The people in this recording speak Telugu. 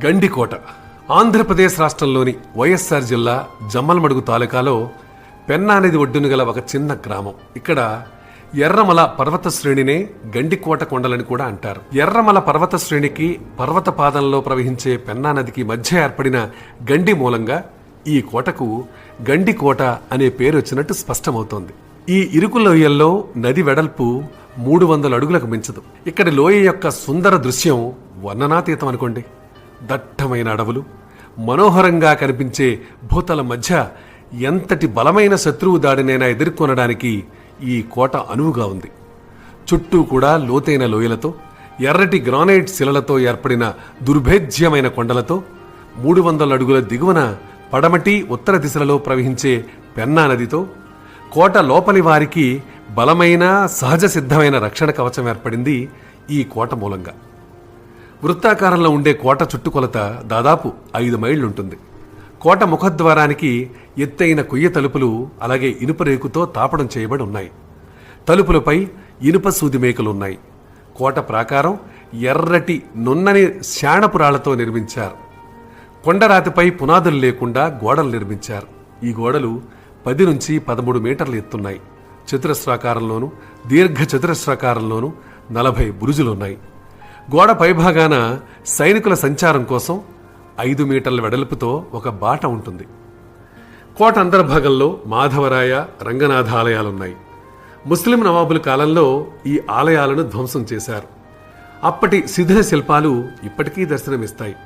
గండికోట ఆంధ్రప్రదేశ్ రాష్ట్రంలోని వైఎస్ఆర్ జిల్లా జమ్మలమడుగు తాలూకాలో పెన్నా నది ఒడ్డున గల ఒక చిన్న గ్రామం. ఇక్కడ ఎర్రమల పర్వత శ్రేణినే గండికోట కొండలని కూడా అంటారు. ఎర్రమల పర్వత శ్రేణికి పర్వత పాదంలో ప్రవహించే పెన్నా నదికి మధ్య ఏర్పడిన గండి మూలంగా ఈ కోటకు గండికోట అనే పేరు వచ్చినట్టు స్పష్టమవుతోంది. ఈ ఇరుకు లోయల్లో నది వెడల్పు 300 అడుగులకు మించదు. ఇక్కడి లోయ యొక్క సుందర దృశ్యం వర్ణనాతీతం అనుకోండి. దట్టమైన అడవులు, మనోహరంగా కనిపించే భూతల మధ్య ఎంతటి బలమైన శత్రువు దాడినైనా ఎదుర్కొనడానికి ఈ కోట అనువుగా ఉంది. చుట్టూ కూడా లోతైన లోయలతో, ఎర్రటి గ్రానైట్ శిలలతో ఏర్పడిన దుర్భేద్యమైన కొండలతో, 300 అడుగుల దిగువన పడమటి ఉత్తర దిశలలో ప్రవహించే పెన్నా నదితో కోట లోపలి వారికి బలమైన సహజ సిద్ధమైన రక్షణ కవచం ఏర్పడింది ఈ కోట మూలంగా. వృత్తాకారంలో ఉండే కోట చుట్టుకొలత దాదాపు 5 మైళ్లుంటుంది. కోట ముఖద్వారానికి ఎత్తైన కొయ్య తలుపులు, అలాగే ఇనుప రేకుతో తాపడం చేయబడి ఉన్నాయి. తలుపులపై ఇనుప సూది మేకలున్నాయి. కోట ప్రాకారం ఎర్రటి నున్నని శాణపురాలతో నిర్మించారు. కొండరాతిపై పునాదులు లేకుండా గోడలు నిర్మించారు. ఈ గోడలు 10 నుంచి 13 మీటర్లు ఎత్తున్నాయి. చతురస్రాకారంలోనూ దీర్ఘ చతురస్రాకారంలోనూ 40 బురుజులున్నాయి. గోడ పైభాగాన సైనికుల సంచారం కోసం 5 మీటర్ల వెడల్పుతో ఒక బాట ఉంటుంది. కోట అంతర్భాగంలో మాధవరాయ, రంగనాథ ఆలయాలున్నాయి. ముస్లిం నవాబుల కాలంలో ఈ ఆలయాలను ధ్వంసం చేశారు. అప్పటి శిథిల శిల్పాలు ఇప్పటికీ దర్శనమిస్తాయి.